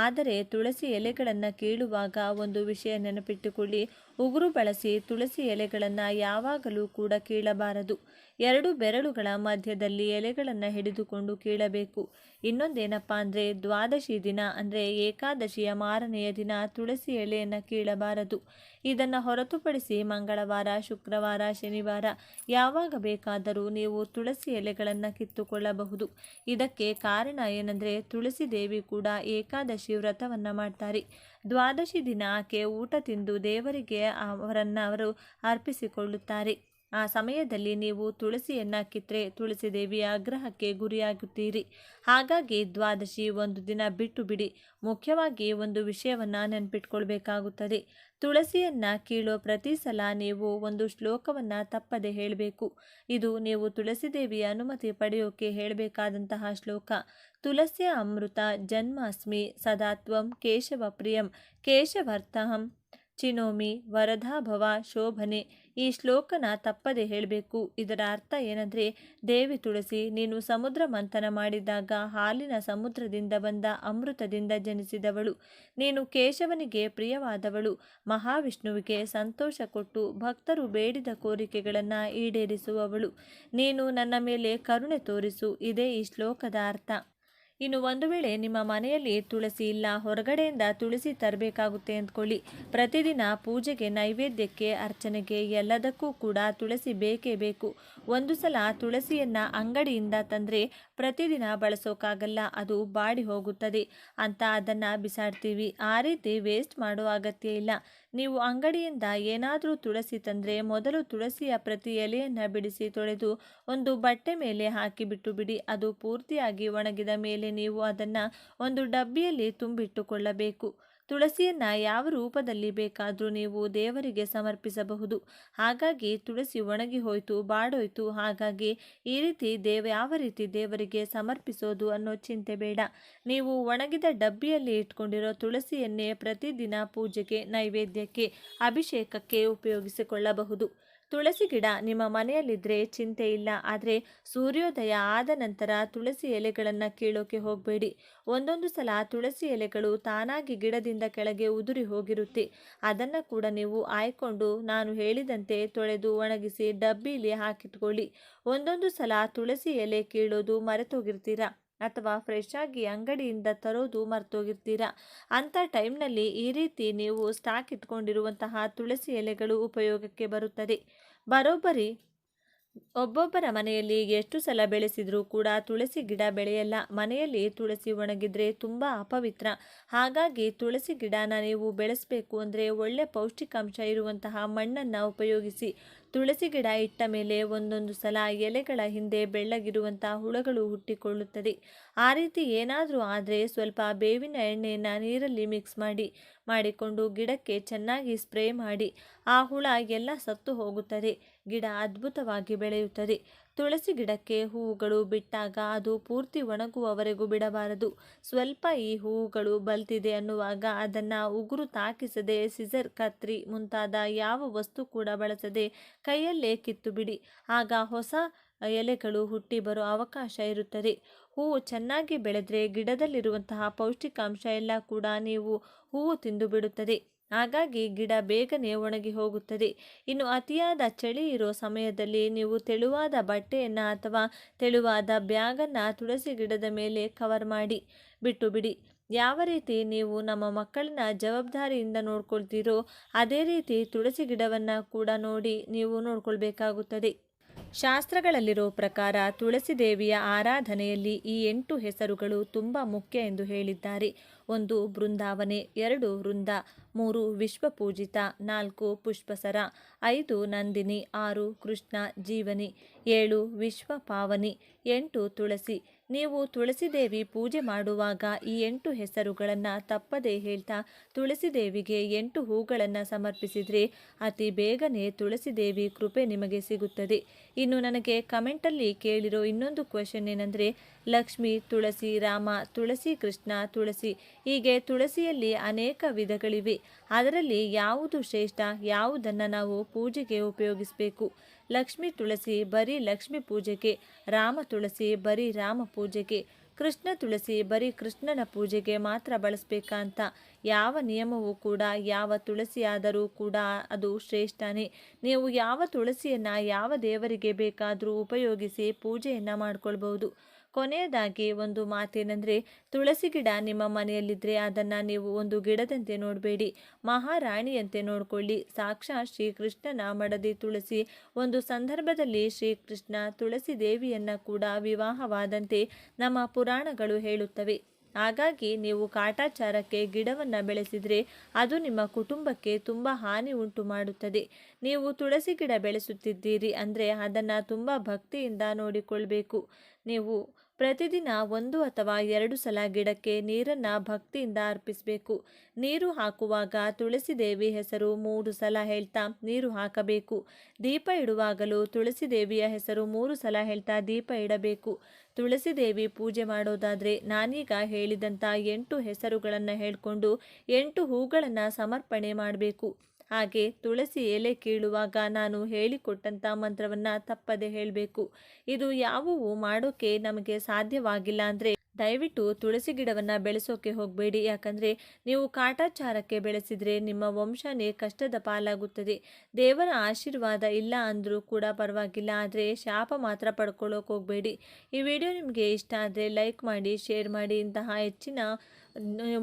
A: ಆದರೆ ತುಳಸಿ ಎಲೆಗಳನ್ನು ಕೀಳುವಾಗ ಒಂದು ವಿಷಯ ನೆನಪಿಟ್ಟುಕೊಳ್ಳಿ, ಉಗುರು ಬಳಸಿ ತುಳಸಿ ಎಲೆಗಳನ್ನು ಯಾವಾಗಲೂ ಕೂಡ ಕೀಳಬಾರದು. 2 ಬೆರಳುಗಳ ಮಧ್ಯದಲ್ಲಿ ಎಲೆಗಳನ್ನು ಹಿಡಿದುಕೊಂಡು ಕೀಳಬೇಕು. ಇನ್ನೊಂದೇನಪ್ಪ ಅಂದರೆ, ದ್ವಾದಶಿ ದಿನ ಅಂದರೆ ಏಕಾದಶಿಯ ಮಾರನೆಯ ದಿನ ತುಳಸಿ ಎಲೆಯನ್ನು ಕೀಳಬಾರದು. ಇದನ್ನು ಹೊರತುಪಡಿಸಿ ಮಂಗಳವಾರ, ಶುಕ್ರವಾರ, ಶನಿವಾರ ಯಾವಾಗ ಬೇಕಾದರೂ ನೀವು ತುಳಸಿ ಎಲೆಗಳನ್ನು ಕಿತ್ತುಕೊಳ್ಳಬಹುದು. ಇದಕ್ಕೆ ಕಾರಣ ಏನಂದರೆ, ತುಳಸಿ ದೇವಿ ಕೂಡ ಏಕಾದಶಿ ವ್ರತವನ್ನು ಮಾಡ್ತಾರೆ. ದ್ವಾದಶಿ ದಿನ ಆಕೆ ಊಟ ತಿಂದು ದೇವರಿಗೆ ಅವರು ಅರ್ಪಿಸಿಕೊಳ್ಳುತ್ತಾರೆ. ಆ ಸಮಯದಲ್ಲಿ ನೀವು ತುಳಸಿಯನ್ನು ಕಿತ್ತರೆ ತುಳಸಿ ದೇವಿಯ ಆಗ್ರಹಕ್ಕೆ ಗುರಿಯಾಗುತ್ತೀರಿ. ಹಾಗಾಗಿ ದ್ವಾದಶಿ ಒಂದು ದಿನ ಬಿಟ್ಟು ಬಿಡಿ. ಮುಖ್ಯವಾಗಿ ಒಂದು ವಿಷಯವನ್ನು ನೆನಪಿಟ್ಕೊಳ್ಬೇಕಾಗುತ್ತದೆ. ತುಳಸಿಯನ್ನು ಕೀಳೋ ಪ್ರತಿ ಸಲ ನೀವು ಒಂದು ಶ್ಲೋಕವನ್ನು ತಪ್ಪದೆ ಹೇಳಬೇಕು. ಇದು ನೀವು ತುಳಸಿ ದೇವಿಯ ಅನುಮತಿ ಪಡೆಯೋಕೆ ಹೇಳಬೇಕಾದಂತಹ ಶ್ಲೋಕ. ತುಳಸ್ಯ ಅಮೃತ ಜನ್ಮಾಸ್ಮಿ ಸದಾತ್ವಂ ಕೇಶವ ಪ್ರಿಯಂ ಕೇಶವರ್ಥಹಂ ಚಿನೋಮಿ ವರದಾಭವ ಶೋಭನೆ. ಈ ಶ್ಲೋಕನ ತಪ್ಪದೆ ಹೇಳಬೇಕು. ಇದರ ಅರ್ಥ ಏನಂದರೆ, ದೇವಿ ತುಳಸಿ, ನೀನು ಸಮುದ್ರ ಮಂಥನ ಮಾಡಿದಾಗ ಹಾಲಿನ ಸಮುದ್ರದಿಂದ ಬಂದ ಅಮೃತದಿಂದ ಜನಿಸಿದವಳು. ನೀನು ಕೇಶವನಿಗೆ ಪ್ರಿಯವಾದವಳು, ಮಹಾವಿಷ್ಣುವಿಗೆ ಸಂತೋಷ ಕೊಟ್ಟು ಭಕ್ತರು ಬೇಡಿದ ಕೋರಿಕೆಗಳನ್ನು ಈಡೇರಿಸುವವಳು. ನೀನು ನನ್ನ ಮೇಲೆ ಕರುಣೆ ತೋರಿಸು. ಇದೇ ಈ ಶ್ಲೋಕದ ಅರ್ಥ. ಇನ್ನು ಒಂದು ವೇಳೆ ನಿಮ್ಮ ಮನೆಯಲ್ಲಿ ತುಳಸಿ ಇಲ್ಲ, ಹೊರಗಡೆಯಿಂದ ತುಳಸಿ ತರಬೇಕಾಗುತ್ತೆ ಅಂದ್ಕೊಳ್ಳಿ. ಪ್ರತಿದಿನ ಪೂಜೆಗೆ, ನೈವೇದ್ಯಕ್ಕೆ, ಅರ್ಚನೆಗೆ ಎಲ್ಲದಕ್ಕೂ ಕೂಡ ತುಳಸಿ ಬೇಕೇ ಬೇಕು. ಒಂದು ಸಲ ತುಳಸಿಯನ್ನು ಅಂಗಡಿಯಿಂದ ತಂದರೆ ಪ್ರತಿದಿನ ಬಳಸೋಕ್ಕಾಗಲ್ಲ, ಅದು ಬಾಡಿ ಹೋಗುತ್ತದೆ ಅಂತ ಅದನ್ನು ಬಿಸಾಡ್ತೀವಿ. ಆ ರೀತಿ ವೇಸ್ಟ್ ಮಾಡೋ ಅಗತ್ಯ ಇಲ್ಲ. ನೀವು ಅಂಗಡಿಯಿಂದ ಏನಾದರೂ ತುಳಸಿ ತಂದರೆ ಮೊದಲು ತುಳಸಿಯ ಪ್ರತಿ ಎಲೆಯನ್ನು ಬಿಡಿಸಿ ತೊಳೆದು ಒಂದು ಬಟ್ಟೆ ಮೇಲೆ ಹಾಕಿ ಬಿಟ್ಟು ಬಿಡಿ. ಅದು ಪೂರ್ತಿಯಾಗಿ ಒಣಗಿದ ಮೇಲೆ ನೀವು ಅದನ್ನು ಒಂದು ಡಬ್ಬಿಯಲ್ಲಿ ತುಂಬಿಟ್ಟುಕೊಳ್ಳಬೇಕು. ತುಳಸಿಯನ್ನು ಯಾವ ರೂಪದಲ್ಲಿ ಬೇಕಾದರೂ ನೀವು ದೇವರಿಗೆ ಸಮರ್ಪಿಸಬಹುದು. ಹಾಗಾಗಿ ತುಳಸಿ ಒಣಗಿ ಹೋಯಿತು, ಬಾಡೋಯ್ತು, ಹಾಗಾಗಿ ಈ ರೀತಿ ಯಾವ ರೀತಿ ದೇವರಿಗೆ ಸಮರ್ಪಿಸೋದು ಅನ್ನೋ ಚಿಂತೆ ಬೇಡ. ನೀವು ಒಣಗಿದ ಡಬ್ಬಿಯಲ್ಲಿ ಇಟ್ಕೊಂಡಿರೋ ತುಳಸಿಯನ್ನೇ ಪ್ರತಿದಿನ ಪೂಜೆಗೆ, ನೈವೇದ್ಯಕ್ಕೆ, ಅಭಿಷೇಕಕ್ಕೆ ಉಪಯೋಗಿಸಿಕೊಳ್ಳಬಹುದು. ತುಳಸಿ ಗಿಡ ನಿಮ್ಮ ಮನೆಯಲ್ಲಿದ್ದರೆ ಚಿಂತೆ ಇಲ್ಲ. ಆದರೆ ಸೂರ್ಯೋದಯ ಆದ ನಂತರ ತುಳಸಿ ಎಲೆಗಳನ್ನು ಕೀಳೋಕೆ ಹೋಗಬೇಡಿ. ಒಂದೊಂದು ಸಲ ತುಳಸಿ ಎಲೆಗಳು ತಾನಾಗಿ ಗಿಡದಿಂದ ಕೆಳಗೆ ಉದುರಿ ಹೋಗಿರುತ್ತೆ. ಅದನ್ನು ಕೂಡ ನೀವು ಆಯ್ಕೊಂಡು ನಾನು ಹೇಳಿದಂತೆ ತೊಳೆದು ಒಣಗಿಸಿ ಡಬ್ಬಿಲಿ ಹಾಕಿಟ್ಕೊಳ್ಳಿ. ಒಂದೊಂದು ಸಲ ತುಳಸಿ ಎಲೆ ಕೀಳೋದು ಮರೆತೋಗಿರ್ತೀರ, ಅಥವಾ ಫ್ರೆಶ್ ಆಗಿ ಅಂಗಡಿಯಿಂದ ತರೋದು ಮರ್ತೋಗಿರ್ತೀರ. ಅಂಥ ಟೈಮ್ನಲ್ಲಿ ಈ ರೀತಿ ನೀವು ಸ್ಟಾಕ್ ಇಟ್ಕೊಂಡಿರುವಂತಹ ತುಳಸಿ ಎಲೆಗಳು ಉಪಯೋಗಕ್ಕೆ ಬರುತ್ತದೆ. ಬರೋಬ್ಬರಿ ಒಬ್ಬೊಬ್ಬರ ಮನೆಯಲ್ಲಿ ಎಷ್ಟು ಸಲ ಬೆಳೆಸಿದರೂ ಕೂಡ ತುಳಸಿ ಗಿಡ ಬೆಳೆಯಲ್ಲ. ಮನೆಯಲ್ಲಿ ತುಳಸಿ ಒಣಗಿದ್ರೆ ತುಂಬ ಅಪವಿತ್ರ. ಹಾಗಾಗಿ ತುಳಸಿ ಗಿಡನ ನೀವು ಬೆಳೆಸಬೇಕು ಅಂದರೆ ಒಳ್ಳೆ ಪೌಷ್ಟಿಕಾಂಶ ಇರುವಂತಹ ಮಣ್ಣನ್ನು ಉಪಯೋಗಿಸಿ. ತುಳಸಿ ಗಿಡ ಇಟ್ಟ ಮೇಲೆ ಒಂದೊಂದು ಸಲ ಎಲೆಗಳ ಹಿಂದೆ ಬೆಳ್ಳಗಿರುವಂಥ ಹುಳಗಳು ಹುಟ್ಟಿಕೊಳ್ಳುತ್ತದೆ. ಆ ರೀತಿ ಏನಾದರೂ ಆದರೆ ಸ್ವಲ್ಪ ಬೇವಿನ ಎಣ್ಣೆಯನ್ನು ನೀರಲ್ಲಿ ಮಿಕ್ಸ್ ಮಾಡಿಕೊಂಡು ಗಿಡಕ್ಕೆ ಚೆನ್ನಾಗಿ ಸ್ಪ್ರೇ ಮಾಡಿ. ಆ ಹುಳ ಎಲ್ಲ ಸತ್ತು ಹೋಗುತ್ತದೆ. ಗಿಡ ಅದ್ಭುತವಾಗಿ ಬೆಳೆಯುತ್ತದೆ. ತುಳಸಿ ಗಿಡಕ್ಕೆ ಹೂವುಗಳು ಬಿಟ್ಟಾಗ ಅದು ಪೂರ್ತಿ ಒಣಗುವವರೆಗೂ ಬಿಡಬಾರದು. ಸ್ವಲ್ಪ ಈ ಹೂವುಗಳು ಬಲ್ತಿದೆ ಅನ್ನುವಾಗ ಅದನ್ನು ಉಗುರು ತಾಕಿಸದೆ, ಸಿಸರ್, ಕತ್ರಿ ಮುಂತಾದ ಯಾವ ವಸ್ತು ಕೂಡ ಬಳಸದೆ ಕೈಯಲ್ಲೇ ಕಿತ್ತು ಬಿಡಿ. ಆಗ ಹೊಸ ಎಲೆಗಳು ಹುಟ್ಟಿ ಬರೋ ಅವಕಾಶ ಇರುತ್ತದೆ. ಹೂವು ಚೆನ್ನಾಗಿ ಬೆಳೆದ್ರೆ ಗಿಡದಲ್ಲಿರುವಂತಹ ಪೌಷ್ಟಿಕಾಂಶ ಎಲ್ಲ ಕೂಡ ಹೂವು ತಿಂದು ಬಿಡುತ್ತದೆ. ಹಾಗಾಗಿ ಗಿಡ ಬೇಗನೆ ಒಣಗಿ ಹೋಗುತ್ತದೆ. ಇನ್ನು ಅತಿಯಾದ ಚಳಿ ಇರೋ ಸಮಯದಲ್ಲಿ ನೀವು ತೆಳುವಾದ ಬಟ್ಟೆಯನ್ನು ಅಥವಾ ತೆಳುವಾದ ಬ್ಯಾಗನ್ನು ತುಳಸಿ ಗಿಡದ ಮೇಲೆ ಕವರ್ ಮಾಡಿ ಬಿಟ್ಟು ಬಿಡಿ. ಯಾವ ರೀತಿ ನೀವು ನಮ್ಮ ಮಕ್ಕಳನ್ನ ಜವಾಬ್ದಾರಿಯಿಂದ ನೋಡ್ಕೊಳ್ತೀರೋ ಅದೇ ರೀತಿ ತುಳಸಿ ಗಿಡವನ್ನು ಕೂಡ ನೀವು ನೋಡ್ಕೊಳ್ಬೇಕಾಗುತ್ತದೆ. ಶಾಸ್ತ್ರಗಳಲ್ಲಿರೋ ಪ್ರಕಾರ ತುಳಸಿ ದೇವಿಯ ಆರಾಧನೆಯಲ್ಲಿ ಈ 8 ಹೆಸರುಗಳು ತುಂಬ ಮುಖ್ಯ ಎಂದು ಹೇಳಿದ್ದಾರೆ. 1 ಬೃಂದಾವನೆ, 2 ವೃಂದ, 3 ವಿಶ್ವಪೂಜಿತ, 4 ಪುಷ್ಪಸರ, 5 ನಂದಿನಿ, 6 ಕೃಷ್ಣ ಜೀವನಿ, 7 ವಿಶ್ವಪಾವನಿ, 8 ತುಳಸಿ. ನೀವು ತುಳಸಿ ದೇವಿ ಪೂಜೆ ಮಾಡುವಾಗ ಈ 8 ಹೆಸರುಗಳನ್ನು ತಪ್ಪದೇ ಹೇಳ್ತಾ ತುಳಸಿ ದೇವಿಗೆ 8 ಹೂಗಳನ್ನು ಸಮರ್ಪಿಸಿದರೆ ಅತಿ ಬೇಗನೆ ತುಳಸಿ ದೇವಿ ಕೃಪೆ ನಿಮಗೆ ಸಿಗುತ್ತದೆ. ಇನ್ನು ನನಗೆ ಕಮೆಂಟಲ್ಲಿ ಕೇಳಿರೋ ಇನ್ನೊಂದು ಕ್ವೆಶನ್ ಏನಂದರೆ, ಲಕ್ಷ್ಮಿ, ತುಳಸಿ, ರಾಮ, ತುಳಸಿ, ಕೃಷ್ಣ, ತುಳಸಿ, ಹೀಗೆ ತುಳಸಿಯಲ್ಲಿ ಅನೇಕ ವಿಧಗಳಿವೆ. ಅದರಲ್ಲಿ ಯಾವುದು ಶ್ರೇಷ್ಠ, ಯಾವುದನ್ನು ನಾವು ಪೂಜೆಗೆ ಉಪಯೋಗಿಸಬೇಕು? ಲಕ್ಷ್ಮಿ ತುಳಸಿ ಬರೀ ಲಕ್ಷ್ಮಿ ಪೂಜೆಗೆ, ರಾಮ ತುಳಸಿ ಬರೀ ರಾಮ ಪೂಜೆಗೆ, ಕೃಷ್ಣ ತುಳಸಿ ಬರೀ ಕೃಷ್ಣನ ಪೂಜೆಗೆ ಮಾತ್ರ ಬಳಸಬೇಕಂತ ಯಾವ ನಿಯಮವೂ ಕೂಡ, ಯಾವ ತುಳಸಿ ಆದರೂ ಕೂಡ ಅದು ಶ್ರೇಷ್ಠನೇ. ನೀವು ಯಾವ ತುಳಸಿಯನ್ನು ಯಾವ ದೇವರಿಗೆ ಬೇಕಾದರೂ ಉಪಯೋಗಿಸಿ ಪೂಜೆಯನ್ನು ಮಾಡ್ಕೊಳ್ಬಹುದು. ಕೊನೆಯದಾಗಿ ಒಂದು ಮಾತೇನೆಂದರೆ, ತುಳಸಿ ಗಿಡ ನಿಮ್ಮ ಮನೆಯಲ್ಲಿದ್ದರೆ ಅದನ್ನು ನೀವು ಒಂದು ಗಿಡದಂತೆ ನೋಡಬೇಡಿ, ಮಹಾರಾಣಿಯಂತೆ ನೋಡಿಕೊಳ್ಳಿ. ಸಾಕ್ಷಾತ್ ಶ್ರೀಕೃಷ್ಣನ ಮಡದಿ ತುಳಸಿ. ಒಂದು ಸಂದರ್ಭದಲ್ಲಿ ಶ್ರೀಕೃಷ್ಣ ತುಳಸಿ ದೇವಿಯನ್ನು ಕೂಡ ವಿವಾಹವಾದಂತೆ ನಮ್ಮ ಪುರಾಣಗಳು ಹೇಳುತ್ತವೆ. ಹಾಗಾಗಿ ನೀವು ಕಾಟಾಚಾರಕ್ಕೆ ಗಿಡವನ್ನು ಬೆಳೆಸಿದರೆ ಅದು ನಿಮ್ಮ ಕುಟುಂಬಕ್ಕೆ ತುಂಬ ಹಾನಿ ಉಂಟು ಮಾಡುತ್ತದೆ. ನೀವು ತುಳಸಿ ಗಿಡ ಬೆಳೆಸುತ್ತಿದ್ದೀರಿ ಅಂದರೆ ಅದನ್ನು ತುಂಬ ಭಕ್ತಿಯಿಂದ ನೋಡಿಕೊಳ್ಬೇಕು. ನೀವು ಪ್ರತಿದಿನ 1 ಅಥವಾ 2 ಸಲ ಗಿಡಕ್ಕೆ ನೀರನ್ನು ಭಕ್ತಿಯಿಂದ ಅರ್ಪಿಸಬೇಕು. ನೀರು ಹಾಕುವಾಗ ತುಳಸಿ ದೇವಿ ಹೆಸರು 3 ಸಲ ಹೇಳ್ತಾ ನೀರು ಹಾಕಬೇಕು. ದೀಪ ಇಡುವಾಗಲೂ ತುಳಸಿ ದೇವಿಯ ಹೆಸರು 3 ಸಲ ಹೇಳ್ತಾ ದೀಪ ಇಡಬೇಕು. ತುಳಸಿ ದೇವಿ ಪೂಜೆ ಮಾಡೋದಾದರೆ ನಾನೀಗ ಹೇಳಿದಂಥ 8 ಹೆಸರುಗಳನ್ನು ಹೇಳಿಕೊಂಡು 8 ಹೂಗಳನ್ನು ಸಮರ್ಪಣೆ ಮಾಡಬೇಕು. ಹಾಗೆ ತುಳಸಿ ಎಲೆ ಕೀಳುವಾಗ ನಾನು ಹೇಳಿಕೊಟ್ಟಂಥ ಮಂತ್ರವನ್ನು ತಪ್ಪದೆ ಹೇಳಬೇಕು. ಇದು ಯಾವುವು ಮಾಡೋಕ್ಕೆ ನಮಗೆ ಸಾಧ್ಯವಾಗಿಲ್ಲ ಅಂದರೆ ದಯವಿಟ್ಟು ತುಳಸಿ ಗಿಡವನ್ನು ಬೆಳೆಸೋಕೆ ಹೋಗಬೇಡಿ. ಯಾಕಂದರೆ ನೀವು ಕಾಟಾಚಾರಕ್ಕೆ ಬೆಳೆಸಿದರೆ ನಿಮ್ಮ ವಂಶನೇ ಕಷ್ಟದ ಪಾಲಾಗುತ್ತದೆ. ದೇವರ ಆಶೀರ್ವಾದ ಇಲ್ಲ ಅಂದರೂ ಕೂಡ ಪರವಾಗಿಲ್ಲ, ಆದರೆ ಶಾಪ ಮಾತ್ರ ಪಡ್ಕೊಳ್ಳೋಕೆ ಹೋಗಬೇಡಿ. ಈ ವಿಡಿಯೋ ನಿಮಗೆ ಇಷ್ಟ ಆದರೆ ಲೈಕ್ ಮಾಡಿ, ಶೇರ್ ಮಾಡಿ. ಇಂತಹ ಹೆಚ್ಚಿನ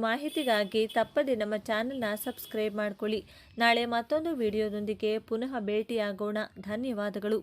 A: ಮಾಹಿತಿಗಾಗಿ ತಪ್ಪದೆ ನಮ್ಮ ಚಾನಲ್ನ ಸಬ್ಸ್ಕ್ರೈಬ್ ಮಾಡ್ಕೊಳ್ಳಿ. ನಾಳೆ ಮತ್ತೊಂದು ವಿಡಿಯೋದೊಂದಿಗೆ ಪುನಃ ಭೇಟಿಯಾಗೋಣ. ಧನ್ಯವಾದಗಳು.